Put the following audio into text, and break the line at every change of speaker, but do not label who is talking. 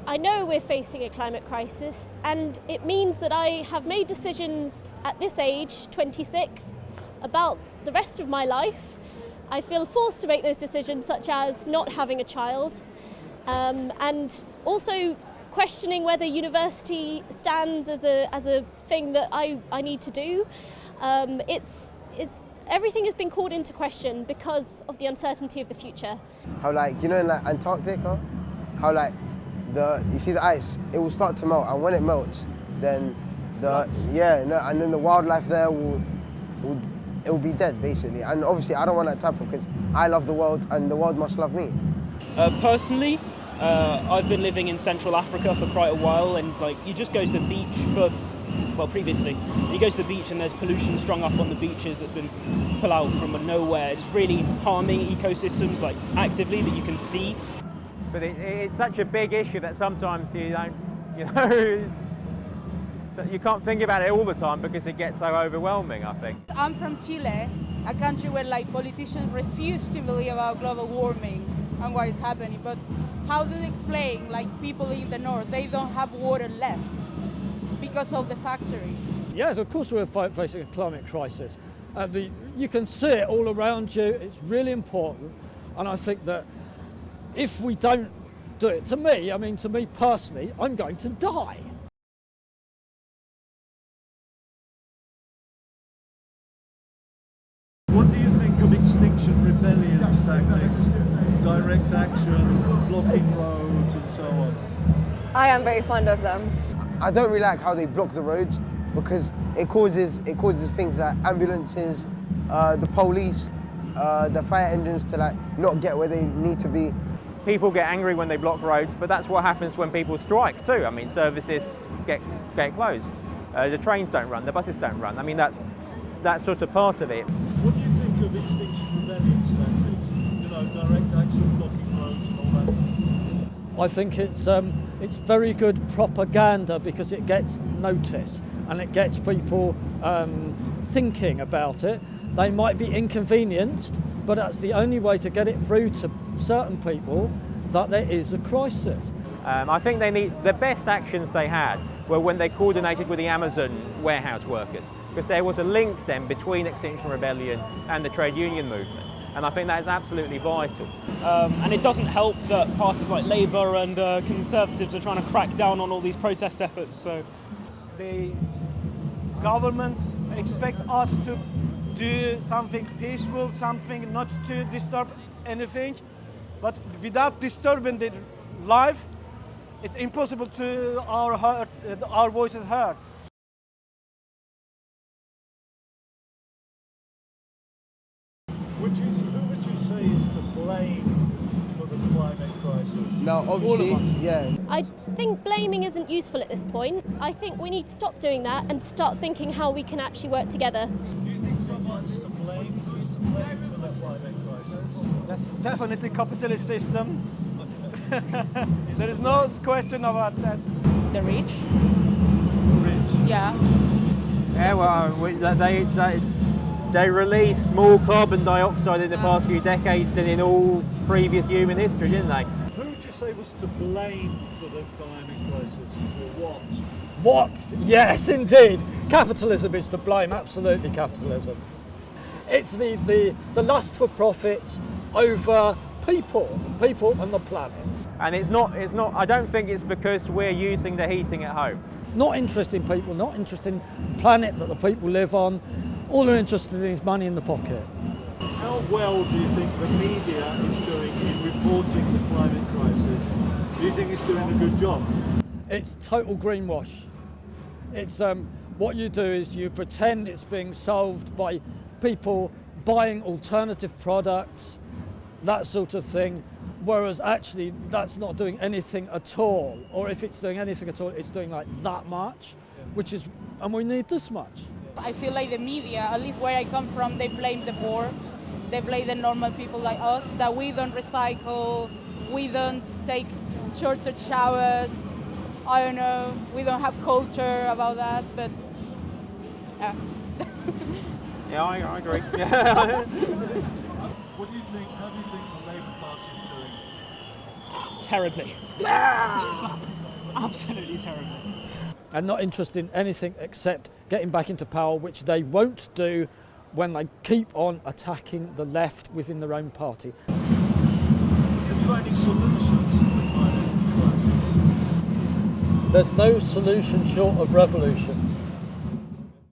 I know we're facing a climate crisis, and it means that I have made decisions at this age, 26, about the rest of my life. I feel forced to make those decisions, such as not having a child, and also questioning whether university stands as a thing that I need to do. Everything has been called into question because of the uncertainty of the future.
How, like, you know, in like Antarctica, how like you see the ice, it will start to melt, and when it melts, then and then the wildlife there will be dead basically. And obviously I don't want that to happen because I love the world and the world must love me.
Personally, I've been living in Central Africa for quite a while, and like you just go to the beach previously, you go to the beach and there's pollution strung up on the beaches that's been pulled out from nowhere. It's really harming ecosystems, like actively, that you can see.
But it's such a big issue that sometimes you so you can't think about it all the time because it gets so overwhelming, I think.
I'm from Chile, a country where like politicians refuse to believe about global warming and what is happening. But how do you explain, like, people in the north, they don't have water left because of the factories?
Yes, of course we're facing a climate crisis. You can see it all around you. It's really important. And I think that if we don't do it, to me personally, I'm going to die.
What do you think of Extinction Rebellion tactics? Direct action, blocking roads and so on?
I am very fond of them.
I don't really like how they block the roads because it causes things like ambulances, the police, the fire engines to like not get where they need to be.
People get angry when they block roads, but that's what happens when people strike too. I mean, services get closed. The trains don't run, the buses don't run. I mean, that's sort of part of it.
What do you think of Extinction Rebellion tactics? You know, direct action, blocking roads and all that?
I think it's very good propaganda because it gets notice and it gets people thinking about it. They might be inconvenienced, but that's the only way to get it through to certain people that there is a crisis.
I think the best actions they had were when they coordinated with the Amazon warehouse workers, because there was a link then between Extinction Rebellion and the trade union movement. And I think that is absolutely vital.
And it doesn't help that parties like Labour and Conservatives are trying to crack down on all these protest efforts. So
the governments expect us to do something peaceful, something not to disturb anything. But without disturbing the life, it's impossible to our voices heard.
Who would you say is to blame for the climate crisis?
Now, obviously,
I think blaming isn't useful at this point. I think we need to stop doing that and start thinking how we can actually work together.
Do you think someone's to blame? Who's to blame for the climate crisis?
That's definitely capitalist system. There is no question about that.
The rich?
Rich?
Yeah.
Yeah, well, they released more carbon dioxide in the past few decades than in all previous human history, didn't they?
Who would you say was to blame for the climate crisis, or what?
What? Yes, indeed. Capitalism is to blame, absolutely capitalism. It's the lust for profit over people and the planet.
And it's not, I don't think it's because we're using the heating at home.
Not interested in people, not interested in the planet that the people live on. All they're interested in is money in the pocket.
How well do you think the media is doing in reporting the climate crisis? Do you think it's doing a good job?
It's total greenwash. It's what you do is you pretend it's being solved by people buying alternative products, that sort of thing, whereas actually that's not doing anything at all. Or if it's doing anything at all, it's doing like that much, and we need this much.
I feel like the media, at least where I come from, they blame the poor. They blame the normal people like us, that we don't recycle, we don't take shorter showers, I don't know, we don't have culture about that, but yeah.
Yeah, I agree.
What do you think, how do you think the Labour Party is doing?
terribly. Just like, absolutely terribly.
And not interested in anything except getting back into power, which they won't do when they keep on attacking the left within their own party.
Have you got any solutions to the climate crisis?
There's no solution short of revolution.